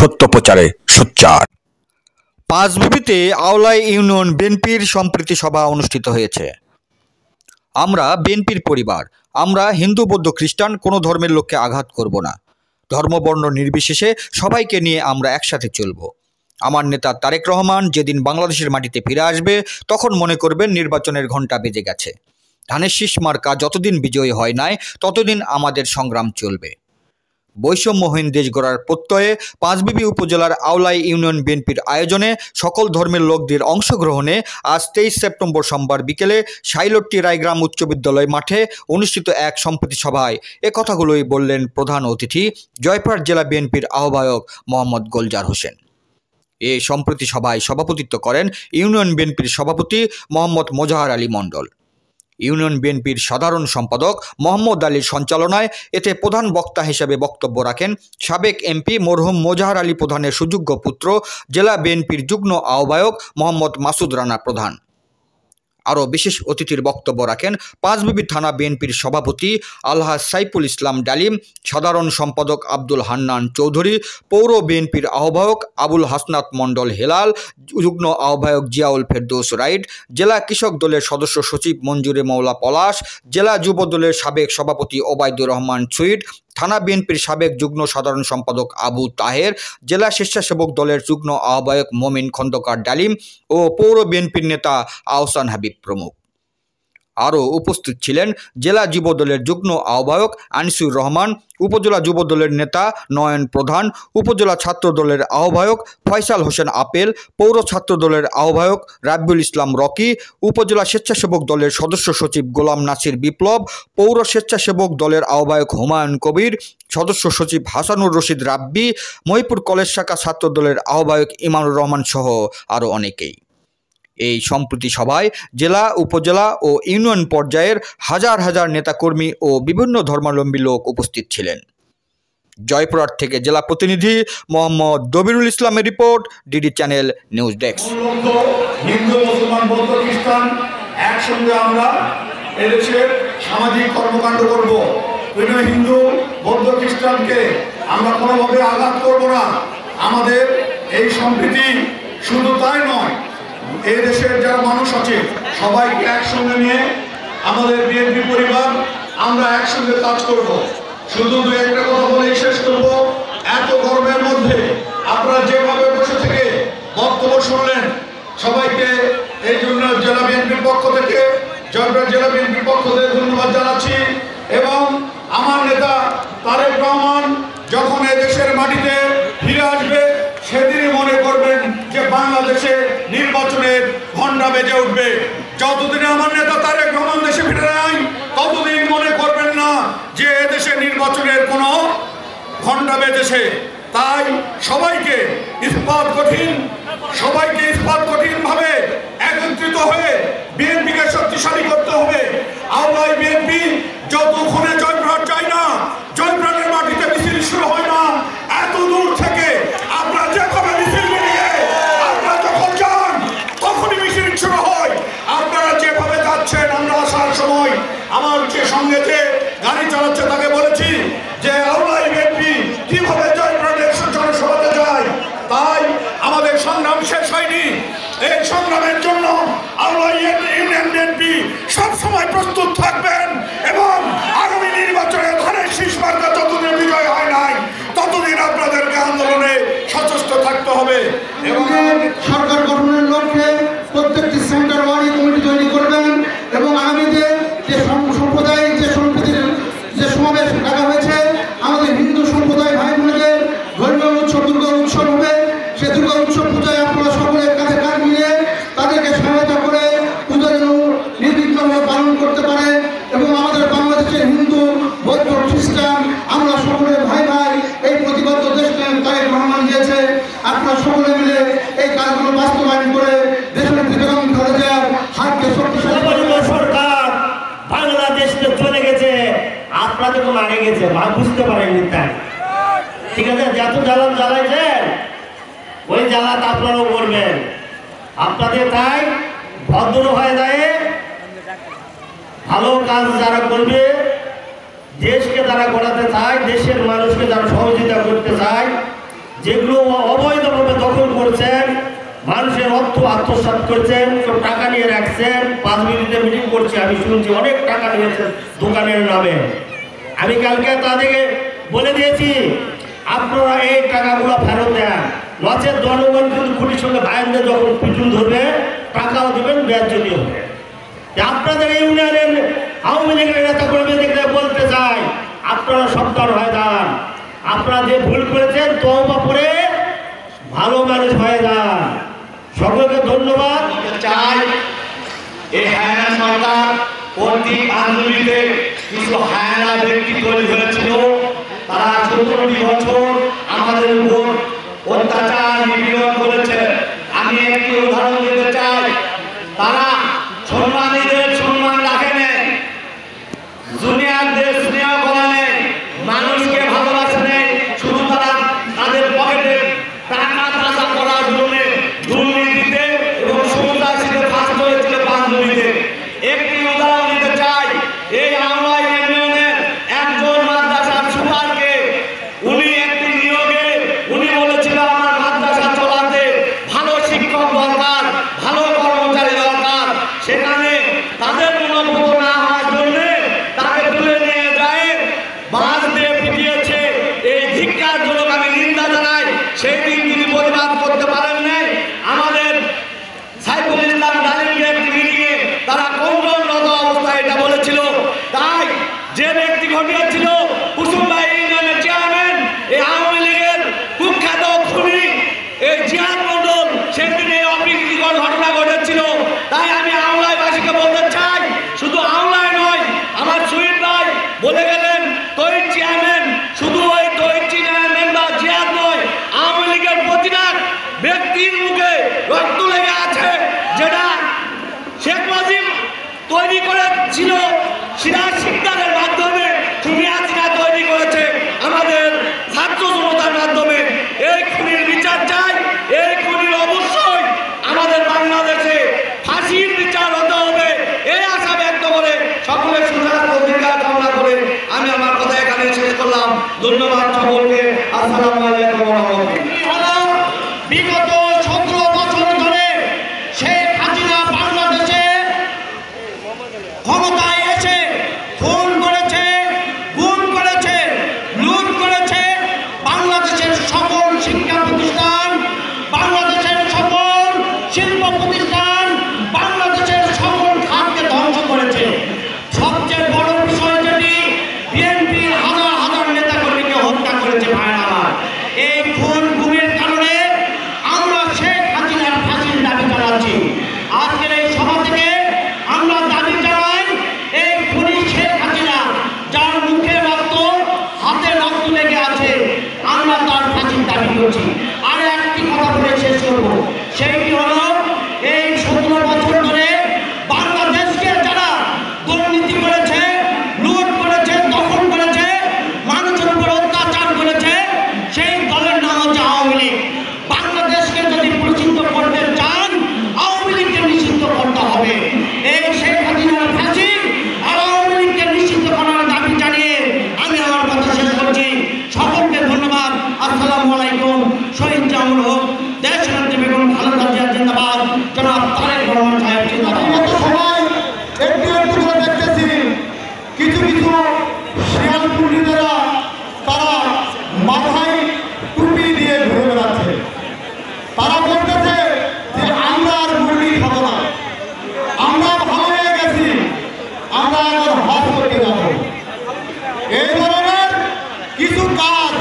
সত্য প্রচারে সোচ্চার। পাঁচবিবিতে আওলাই ইউনিয়ন বিএনপির সম্প্রীতি সভা অনুষ্ঠিত হয়েছে। আমরা বিএনপির পরিবার, আমরা হিন্দু, বৌদ্ধ, খ্রিস্টান কোনো ধর্মের লোককে আঘাত করব না। ধর্মবর্ণ নির্বিশেষে সবাইকে নিয়ে আমরা একসাথে চলব। আমার নেতা তারেক রহমান যেদিন বাংলাদেশের মাটিতে ফিরে আসবে তখন মনে করবেন নির্বাচনের ঘণ্টা বেজে গেছে। ধানের শীষ মার্কা যতদিন বিজয়ী হয় নাই ততদিন আমাদের সংগ্রাম চলবে। বৈষম্যহীন দেশ গড়ার প্রত্যয়ে পাঁচবিবি উপজেলার আওলাই ইউনিয়ন বিএনপির আয়োজনে সকল ধর্মের লোকদের অংশগ্রহণে আজ 23 সেপ্টেম্বর সোমবার বিকেলে সাইলট্টি রায়গ্রাম উচ্চ বিদ্যালয় মাঠে অনুষ্ঠিত এক সম্প্রীতি সভায় এ কথাগুলোই বললেন প্রধান অতিথি জয়পুরহাট জেলা বিএনপির আহ্বায়ক মোহাম্মদ গোলজার হোসেন। এই সম্প্রীতি সভায় সভাপতিত্ব করেন ইউনিয়ন বিএনপির সভাপতি মোহাম্মদ মোজাহার আলী মণ্ডল। ইউনিয়ন বিএনপির সাধারণ সম্পাদক মোহাম্মদ আলীর সঞ্চালনায় এতে প্রধান বক্তা হিসেবে বক্তব্য রাখেন সাবেক এমপি মরহুম মোজাহার আলী প্রধানের সুযোগ্য পুত্র জেলা বিএনপির যুগ্ম আহ্বায়ক মোহাম্মদ মাসুদ রানা প্রধান। আরও বিশেষ অতিথির বক্তব্য রাখেন পাঁচবিবি থানা বিএনপির সভাপতি আলহাজ সাইফুল ইসলাম ডালিম, সাধারণ সম্পাদক আব্দুল হান্নান চৌধুরী, পৌর বিএনপির আহ্বায়ক আবুল হাসনাত মণ্ডল হেলাল, যুগ্ম আহ্বায়ক জিয়াউল ফেরদৌস রাইড, জেলা কৃষক দলের সদস্য সচিব মঞ্জুরে মৌলা পলাশ, জেলা যুব দলের সাবেক সভাপতি ওবায়দুর রহমান সুইট, থানা বিএনপির সাবেক যুগ্ম সাধারণ সম্পাদক আবু তাহের, জেলা স্বেচ্ছাসেবক দলের যুগ্ম আহ্বায়ক মমিন খন্দকার ডালিম ও পৌর বিএনপির নেতা আহসান হাবিব প্রমুখ। আরও উপস্থিত ছিলেন জেলা যুব দলের যুগ্ম আহ্বায়ক আনিসুর রহমান, উপজেলা যুব দলের নেতা নয়ন প্রধান, উপজেলা ছাত্র দলের আহ্বায়ক ফয়সাল হোসেন আপেল, পৌর ছাত্র দলের আহ্বায়ক রাব্বিউল ইসলাম রকি, উপজেলা স্বেচ্ছাসেবক দলের সদস্য সচিব গোলাম নাসির বিপ্লব, পৌর স্বেচ্ছাসেবক দলের আহ্বায়ক হুমায়ুন কবির, সদস্য সচিব হাসানুর রশিদ রাব্বি, মহিপুর কলেজ শাখা ছাত্র দলের আহ্বায়ক ইমানুর রহমান সহ আরও অনেকেই। এই সম্প্রীতি সভায় জেলা, উপজেলা ও ইউনিয়ন পর্যায়ের হাজার হাজার নেতাকর্মী ও বিভিন্ন ধর্মাবলম্বী লোক উপস্থিত ছিলেন। জয়পুরহাট থেকে জেলা প্রতিনিধি মোহাম্মদ দবিরুল ইসলামের report, DD channel news desk. Hindu, মুসলমান, বৌদ্ধ, খ্রিস্টান একসঙ্গে আমরা এদেশের সামাজিক কর্মকাণ্ড করব। হিন্দু, বৌদ্ধ, খ্রিস্টানকে আমরা কোনোভাবে আঘাত করব না। আমাদের এই সম্প্রীতি শুধু তাই নয়, এই দেশের যারা মানুষ আছে সবাইকে একসঙ্গে নিয়ে আমাদের বিএনপি পরিবার আমরা একসঙ্গে কাজ করব। শুধু দু একটা কথা বলেই শেষ করব। এত গরমের মধ্যে আপনারা যেভাবে বসে থেকে বক্তব্য শুনলেন, সবাইকে এই জন্য জেলা বিএনপির পক্ষ থেকে, জয়পুরহাট জেলা বিএনপির পক্ষ থেকে ধন্যবাদ জানাচ্ছি। এবং আমার নেতা তারেক রহমান যখন এই দেশের মাটিতে ফিরে আসবে সেদিনই মনে করবেন যে বাংলাদেশে নির্বাচনের ঘণ্টা বেজে উঠবে। যতদিন আমার নেতা তারেক রহমান দেশে ফিরে নাই ততদিন মনে করবেন না যে এদেশে নির্বাচনের কোনো ঘণ্টা বেজেছে। তাই সবাইকে ইস্পাত কঠিনভাবে একত্রিত হয়ে বিএনপিকে শক্তিশালী করতে হবে। আওলাই বিএনপি যতক্ষণে জয়পুরহাট যায় না, জয়পুরহাটের মাটিতে মিছিল শুরু হয় না, এত দূর থেকে আপনারা যেভাবে মিছিল নিয়ে আপনারা যখন যান তখনই মিছিল শুরু হয়। আপনারা যেভাবে যাচ্ছেন, আমরা আসার সময় আমার যে সঙ্গে যে গাড়ি চালাচ্ছে তাকে বলেছি যে আওলাই বিএনপি কিভাবে জয়পুরহাটের জনসভাতে যায়। তাই আমাদের সংগ্রাম শেষ হয়নি। এই সংগ্রামের জন্য আওলাই ইউনিয়ন বিএনপি সবসময় প্রস্তুত থাকবেন এবং আগামী নির্বাচনে ধানের শীষ মার্কা যতদিন বিজয় হয় নাই ততদিন আপনাদেরকে আন্দোলনে সচেষ্ট থাকতে হবে। এবং সরকার গঠনের লক্ষ্যে প্রত্যেকটি সেন্টার ওয়ারি কমিটি তৈরি করবেন এবং আগামীতে যে সম্প্রদায় যে সম্প্রীতির যে সমাবেশ ডাকা হয়েছে, আমাদের হিন্দু সম্প্রদায় ভাই বোনদের ধর্মীয় উৎসব দুর্গা উৎসব হবে। সে দুর্গা উৎসব পূজায় আপনারা সকলের কাছে কাজ মিলিয়ে তাদেরকে সহায়তা করে পূজা যেন নির্বিঘ্নভাবে পালন করতে পারে এবং আমাদের বাংলাদেশের হিন্দু, বৌদ্ধ, খ্রিস্টান আমরা সকলে ভাই ভাই এই প্রতিবদ্ধ দেশকে তারেক রহমান দিয়েছে। আপনারা সকলে মিলে এই কাজগুলো বাস্তবায়ন করে দেশের বেগম খালেদার হাতকে শক্তিশালী সরকার বাংলাদেশকে চলে গেছে, আপনাদের কোনো আগে গেছে বুঝতে পারেননি। তাই ঠিক আছে, যত জ্বালান জ্বালাইছেন ওই জ্বালাত আপনারাও করবেন। আপনাদের তাই ভদ্র হয়ে যায়, ভালো কাজ যারা করবে, দেশকে যারা গড়াতে চায়, দেশের মানুষকে যারা সহযোগিতা করতে চায়, যেগুলো করছেন, মানুষের অর্থ আত্মসাৎ করছেন, কেউ টাকা নিয়ে রাখছেন, 5 মিনিটের মিটিং করছে, আমি শুনছি অনেক টাকা নিয়েছেন দোকানের নামে। আমি কালকে তাদেরকে বলে দিয়েছি আপনারা এই টাকাগুলো ফেরত দেন, নচেত জনগণ কিন্তু খুঁটির সঙ্গে ভাইদের যখন পিটুন ধরবে টাকাও দেবেন, ব্যাজ যদি হবে। আপনাদের ইউনিয়নের আওয়ামী লীগের নেতা কর্মীদেরকে বলতে চাই, আপনারা সন্তান হয়ে যান, আপনারা যে ভুল করেছেন তওবা করে ভালো মানুষ হয়ে যান। সকলকে ধন্যবাদ। চাই এই হায়না সরকার প্রতি আন্দোলনে কিছু হায়না ব্যক্তি তৈরি হয়েছিল, তারা 17টি বছর আমাদের উপর অত্যাচার নিপীড়ন করেছে। আমি একটি উদাহরণ দিতে চাই, তারা সম্মানীদের সম্মান রাখে নেই, জুনিয়রদের স্নেহ করে নেই, মানুষকে ভালোবাসে নেই, শুধু তারা তাদের পকেটে টাকা তাজা করার জন্য দুর্নীতিতে এবং সন্ত্রাসীতে ফাঁস হয়েছিল বান্ধবীতে। একটি উদাহরণ দিতে চাই, এই আমলা ইউনিয়নের একজন মাদ্রাসার সুপারকে উনি একটি নিয়োগে উনি বলেছিল আমার মাদ্রাসা চলাতে ভালো শিক্ষক দরকার, ভালো কর্মচারী দরকার। সেখানে তাদের মনোভূত না হওয়ার জন্য তাকে তুলে নিয়ে যায়, বাঁশ দিয়ে পিটিয়েছে। এই ধিক্কারজনক আমি নিন্দা জানাই। সেই দিন তিনি প্রতিবাদ করতে পারেন নাই। আমাদের সাইফুল ইসলাম ডালিমকে একটি মিটিংয়ে তারা কৌশলরত অবস্থায় এটা বলেছিল। তাই যে ব্যক্তি ঘটিয়েছিল কুসুমবাই ইউনিয়নের চেয়ারম্যান, এই আওয়ামী লীগের কুখ্যাত খুনি এই জিয়াদ মন্ডল, সেদিন এই অপ্রীতিকর ঘটনা ঘটেছিল। তাই আমি আওলাইবাসীকে বলতে চাই, শুধু আওলায় নয়, আমার শহীদ ভাই বলে গেলেন তৈরি চেয়ারম্যান, শুধু ওই তৈরি চেয়ারম্যান বা জিয়াদ নয়, আওয়ামী লীগের প্রতিটা ব্যক্তির মুখে রক্ত লেগে আছে, যেটা শেখ মুজিব তৈরি করেছিল সিরাজ শিকদারের মাধ্যমে, সোনিয়া সিনহা তৈরি করেছে আমাদের ছাত্র জনতার মাধ্যমে। এই খুনির বিচার চাই, এই খুনির অবশ্যই আমাদের বাংলাদেশে ফাঁসির বিচার হতে হবে, এই আশা ব্যক্ত করে সকলের সুস্বাস্থ্য অধিকার কামনা করে আমি আমার কথা এখানে শেষ করলাম। ধন্যবাদ সকলকে। আসসালামু আলাইকুম ওয়া রাহমাতুল্লাহ। বিগত 17 বছর ধরে শেখ হাসিনা বাংলাদেশে ক্ষমতায় এসে খুন করেছে, গুম করেছে, লুট করেছে বাংলাদেশের সকল শিক্ষা প্রতিষ্ঠান, বাংলাদেশের সকল শিল্প প্রতিষ্ঠান, বাংলাদেশের সকল খাতকে ধ্বংস করেছে। সবচেয়ে বড় বিষয় যেটি, বিএনপির হাজার হাজার নেতাকর্মীকে হত্যা করেছে। ভাইরা আমার, এই খুন গুমের কারণে আমরা শেখ হাসিনার ফাঁসির দাবি জানাচ্ছি। আজকের এই সভা থেকে আমরা দাবি জানাই, এই খুনি শেখ হাসিনা যার মুখে রক্ত, হাতে রক্ত লেগে আছে, আমরা তার ফাঁসির দাবি করছি। আর একটি কথা বলে শেষ করবো, সেইটি হলো এই 17 বছর ধরে বাংলাদেশকে যারা দুর্নীতি করেছে, লুট করেছে, দখল করেছে, মানুষের উপর অত্যাচার করেছে, সেই দলের নাম হচ্ছে আওয়ামী লীগ। বাংলাদেশকে যদি প্রচিত করতে চান, আওয়ামী লীগকে নিষিদ্ধ করতে হবে। এই শেখ হাসিনার ফাঁসি আর আওয়ামী লীগকে নিষিদ্ধ করার দাবি জানিয়ে আমি আমার কথা শেষ করছি। সকলকে ধন্যবাদ। আসসালামু আলাইকুম। শহীদ জামুল হক, দেশনেত্রী বেগম খালেদা জিয়া জিন্দাবাদ, জনাব তারেক রহমান সাহেব জিন্দাবাদ। সবাই একটু একটু করে দেখতেছি, কিছু কিছু শিয়াল পুণ্ডিতেরা তারা মাথায় টুপি দিয়ে ঘুরে বেড়াচ্ছে। তারা বলতেছে যে আমরা আর মুরগি খাবো না, আমরা ভালো হয়ে গেছি, আমরা এখন হজ করতে যাবো। এই ধরনের কিছু কাজ